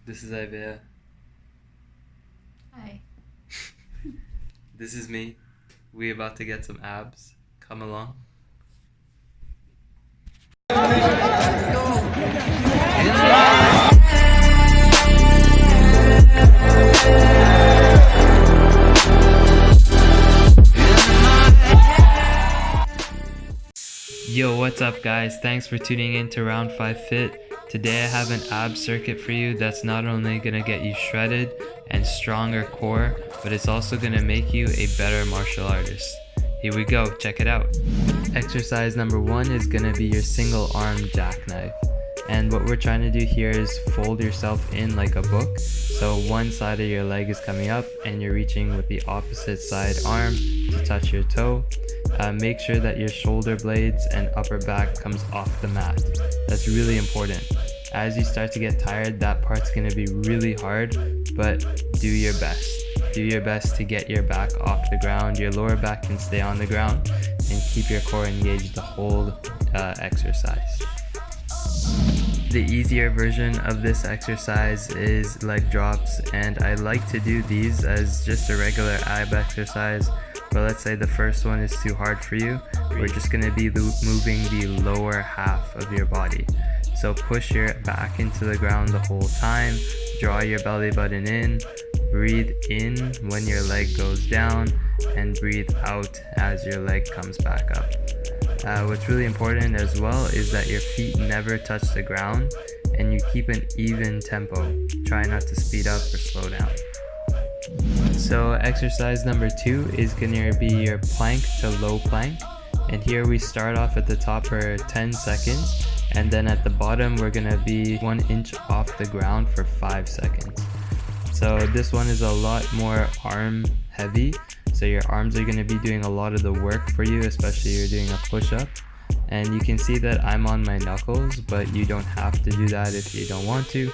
This is Isaiah. Hi. This is me. We about to get some abs. Come along. Yo, what's up guys? Thanks for tuning in to Round 5 Fit. Today I have an ab circuit for you that's not only going to get you shredded and stronger core, but it's also going to make you a better martial artist. Here we go, check it out. Exercise number 1 is going to be your single arm jackknife. And what we're trying to do here is fold yourself in like a book. So one side of your leg is coming up and you're reaching with the opposite side arm to touch your toe. Make sure that your shoulder blades and upper back comes off the mat. That's really important. As you start to get tired, that part's going to be really hard, but do your best. Do your best to get your back off the ground. Your lower back can stay on the ground and keep your core engaged the whole exercise. The easier version of this exercise is leg drops, and I like to do these as just a regular ab exercise. But let's say the first one is too hard for you. We're just going to be moving the lower half of your body. So push your back into the ground the whole time, draw your belly button in, breathe in when your leg goes down, and breathe out as your leg comes back up. What's really important as well is that your feet never touch the ground and you keep an even tempo. Try not to speed up or slow down. So exercise number 2 is going to be your plank to low plank, and here we start off at the top for 10 seconds, and then at the bottom we're going to be 1 inch off the ground for 5 seconds. So this one is a lot more arm heavy, so your arms are going to be doing a lot of the work for you, especially if you're doing a push-up. And you can see that I'm on my knuckles, but you don't have to do that if you don't want to.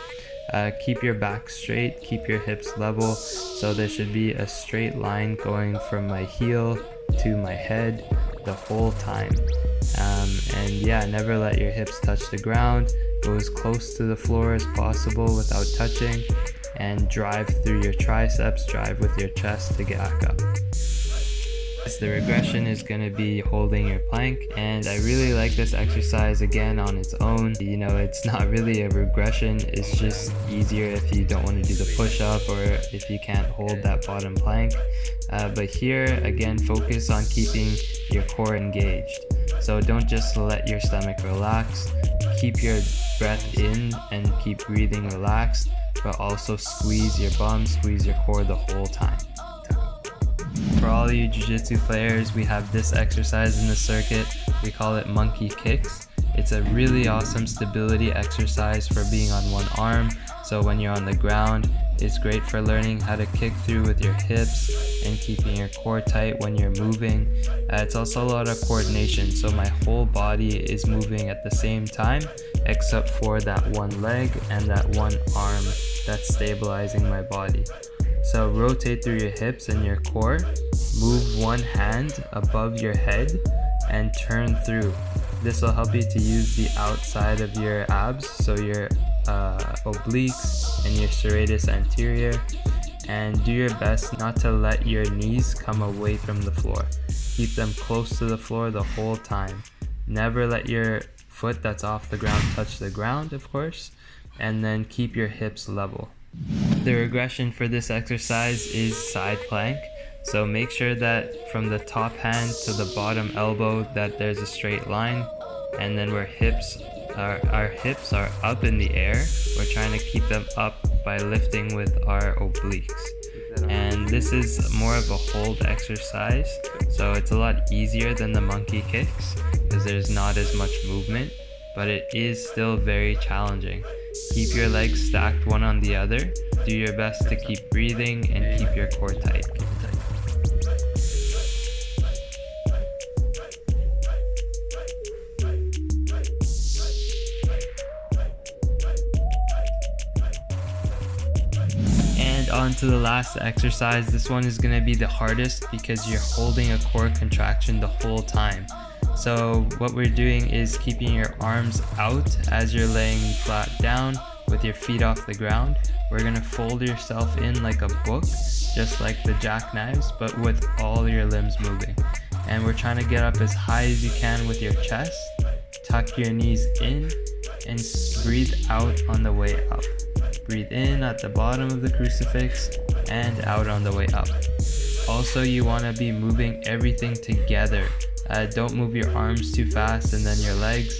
Keep your back straight, keep your hips level, so there should be a straight line going from my heel to my head the whole time. And yeah, never let your hips touch the ground. Go as close to the floor as possible without touching, and drive through your triceps, drive with your chest to get back up. The regression is going to be holding your plank, and I really like this exercise again on its own. You know, it's not really a regression, it's just easier if you don't want to do the push-up or if you can't hold that bottom plank. But here, again, focus on keeping your core engaged. So don't just let your stomach relax. Keep your breath in and keep breathing relaxed, but also squeeze your bum, squeeze your core the whole time. For all you jiu-jitsu players, we have this exercise in the circuit. We call it monkey kicks. It's a really awesome stability exercise for being on one arm. So when you're on the ground, it's great for learning how to kick through with your hips and keeping your core tight when you're moving. It's also a lot of coordination, so my whole body is moving at the same time except for that one leg and that one arm that's stabilizing my body. So rotate through your hips and your core, move one hand above your head and turn through. This will help you to use the outside of your abs, so your obliques and your serratus anterior, and do your best not to let your knees come away from the floor. Keep them close to the floor the whole time. Never let your foot that's off the ground touch the ground, of course, and then keep your hips level. The regression for this exercise is side plank, so make sure that from the top hand to the bottom elbow that there's a straight line, and then where our hips are up in the air, we're trying to keep them up by lifting with our obliques. And this is more of a hold exercise, so it's a lot easier than the monkey kicks because there's not as much movement, but it is still very challenging. Keep your legs stacked one on the other. Do your best to keep breathing and keep your core tight. And on to the last exercise. This one is going to be the hardest because you're holding a core contraction the whole time. So what we're doing is keeping your arms out as you're laying flat down with your feet off the ground. We're gonna fold yourself in like a book, just like the jackknives, but with all your limbs moving. And we're trying to get up as high as you can with your chest. Tuck your knees in and breathe out on the way up. Breathe in at the bottom of the crucifix and out on the way up. Also, you want to be moving everything together. Don't move your arms too fast and then your legs.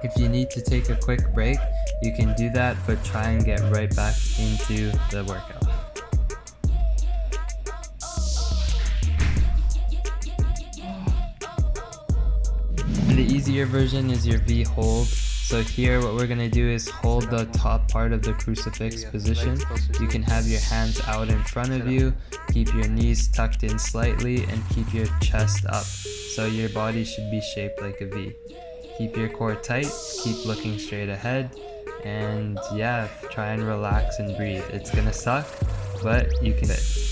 If you need to take a quick break, you can do that, but try and get right back into the workout. And the easier version is your V hold. So here what we're going to do is hold the top part of the crucifix position. You can have your hands out in front of you, keep your knees tucked in slightly, and keep your chest up. So your body should be shaped like a V. Keep your core tight, keep looking straight ahead, and yeah, try and relax and breathe. It's going to suck, but you can do it.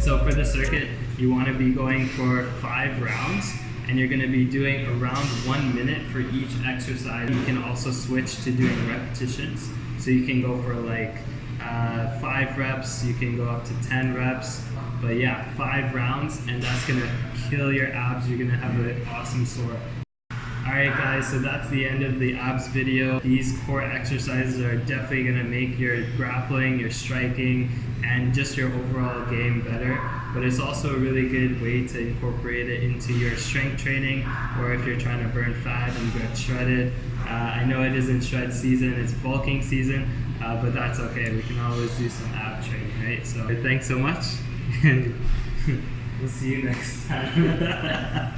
So for the circuit, you want to be going for 5 rounds, and you're going to be doing around 1 minute for each exercise. You can also switch to doing repetitions. So you can go for like 5 reps, you can go up to 10 reps. But yeah, 5 rounds, and that's going to kill your abs. You're going to have an awesome sore. Alright guys, so that's the end of the abs video. These core exercises are definitely going to make your grappling, your striking, and just your overall game better. But it's also a really good way to incorporate it into your strength training, or if you're trying to burn fat and get shredded. I know it isn't shred season, it's bulking season, but that's okay. We can always do some ab training, right? So thanks so much, and we'll see you next time.